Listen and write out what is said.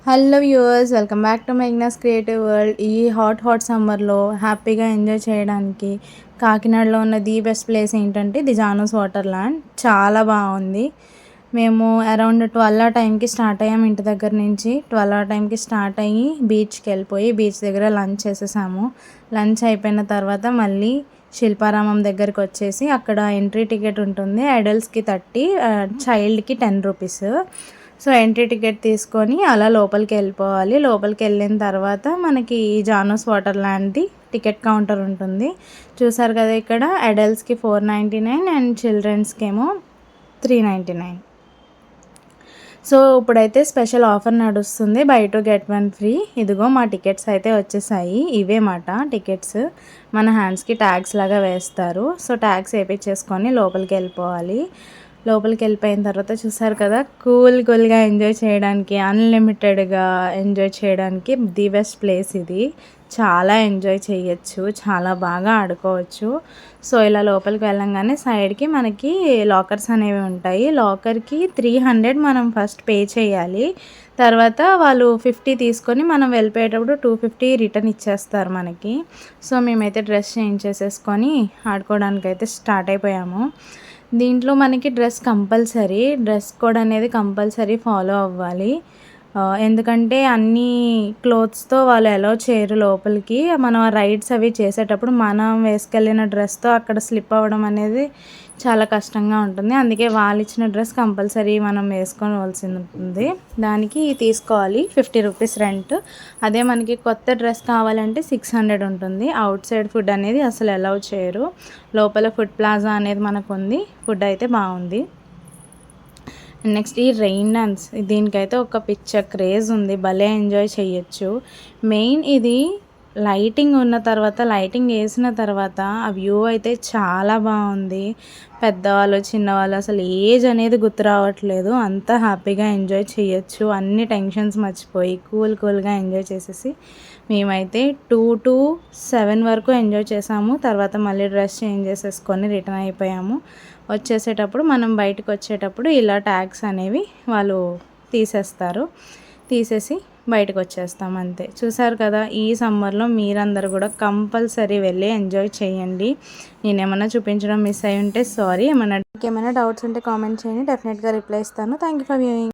Hello viewers, welcome back to Magnas creative world. ఈ hot సమ్మర్లో హ్యాపీగా ఎంజాయ్ చేయడానికి కాకినాడలో ఉన్న ది బెస్ట్ ప్లేస్ ఏంటంటే ది జానూస్ వాటర్ ల్యాండ్. చాలా బాగుంది. మేము అరౌండ్ 12 ఆ టైంకి స్టార్ట్ అయ్యాము. ఇంటి దగ్గర నుంచి 12 ఆ టైంకి స్టార్ట్ అయ్యి బీచ్కి వెళ్ళిపోయి బీచ్ దగ్గర లంచ్ చేసేసాము. లంచ్ అయిపోయిన తర్వాత మళ్ళీ శిల్పారామం దగ్గరికి వచ్చేసి అక్కడ ఎంట్రీ టికెట్ ఉంటుంది. అడల్ట్స్కి 30, చైల్డ్కి 10 రూపీస్. సో ఎంట్రీ టికెట్ తీసుకొని అలా లోపలికి వెళ్ళిపోవాలి. లోపలికి వెళ్ళిన తర్వాత మనకి జానూస్ వాటర్ ల్యాండ్ది టికెట్ కౌంటర్ ఉంటుంది. చూసారు కదా, ఇక్కడ అడల్ట్స్కి 499 అండ్ చిల్డ్రన్స్కి ఏమో 399. సో ఇప్పుడైతే స్పెషల్ ఆఫర్ నడుస్తుంది, బై 2 get 1 ఫ్రీ. ఇదిగో మా టికెట్స్ అయితే వచ్చేసాయి. ఇవే మాట టికెట్స్. మన హ్యాండ్స్కి ట్యాగ్స్ లాగా వేస్తారు. సో ట్యాగ్స్ వేయించేసుకొని లోపలికి వెళ్ళిపోవాలి. లోపలికి వెళ్ళిపోయిన తర్వాత చూసారు కదా, కూల్గా ఎంజాయ్ చేయడానికి, అన్లిమిటెడ్గా ఎంజాయ్ చేయడానికి ది బెస్ట్ ప్లేస్ ఇది. చాలా ఎంజాయ్ చేయొచ్చు, చాలా బాగా ఆడుకోవచ్చు. సో ఇలా లోపలికి వెళ్ళంగానే సైడ్కి మనకి లాకర్స్ అనేవి ఉంటాయి. లాకర్కి 300 మనం ఫస్ట్ పే చేయాలి. తర్వాత వాళ్ళు 50 తీసుకొని మనం వెళ్ళిపోయేటప్పుడు 250 రిటర్న్ ఇచ్చేస్తారు మనకి. సో మేమైతే డ్రెస్ చేంజ్ చేసేసుకొని ఆడుకోవడానికి అయితే స్టార్ట్ అయిపోయాము. దీంట్లో మనకి డ్రెస్ కోడ్ అనేది కంపల్సరీ ఫాలో అవ్వాలి. ఎందుకంటే అన్ని క్లోత్స్తో వాళ్ళు అలౌ చేయరు లోపలికి. మనం రైడ్స్ అవి చేసేటప్పుడు మనం వేసుకెళ్ళిన డ్రెస్తో అక్కడ స్లిప్ అవ్వడం అనేది చాలా కష్టంగా ఉంటుంది. అందుకే వాళ్ళు ఇచ్చిన డ్రెస్ కంపల్సరీ మనం వేసుకోవాల్సి ఉంటుంది. దానికి తీసుకోవాలి 50 రూపీస్ రెంట్. అదే మనకి కొత్త డ్రెస్ కావాలంటే 600 ఉంటుంది. అవుట్ సైడ్ ఫుడ్ అనేది అసలు అలౌ చేయరు. లోపల ఫుడ్ ప్లాజా అనేది మనకు ఉంది. ఫుడ్ అయితే బాగుంది. నెక్స్ట్ ఈ రెయిన్ డాన్స్, దీనికైతే ఒక పిక్చర్ క్రేజ్ ఉంది. భలే ఎంజాయ్ చేయొచ్చు. మెయిన్ ఇది లైటింగ్ వేసిన తర్వాత ఆ వ్యూ అయితే చాలా బాగుంది. పెద్దవాళ్ళు చిన్నవాళ్ళు అసలు ఏజ్ అనేది గుర్తు రావట్లేదు. అంతా హ్యాపీగా ఎంజాయ్ చేయొచ్చు. అన్ని టెన్షన్స్ మర్చిపోయి కూల్గా ఎంజాయ్ చేసేసి మేమైతే 2 to 7 వరకు ఎంజాయ్ చేసాము. తర్వాత మళ్ళీ డ్రెస్ చేంజ్ చేసేసుకొని రిటర్న్ అయిపోయాము. వచ్చేసేటప్పుడు మనం బయటకు వచ్చేటప్పుడు ఇలా ట్యాగ్స్ అనేవి వాళ్ళు తీసేసి బయటకు వచ్చేస్తాం అంతే. చూసారు కదా, ఈ సమ్మర్లో మీరందరూ కూడా కంపల్సరీ వెళ్ళి ఎంజాయ్ చేయండి. నేనేమన్నా చూపించడం మిస్ అయి ఉంటే సారీ. ఏమైనా డౌట్స్ ఉంటే కామెంట్ చేయండి, డెఫినెట్గా రిప్లై ఇస్తాను. Thank you for viewing.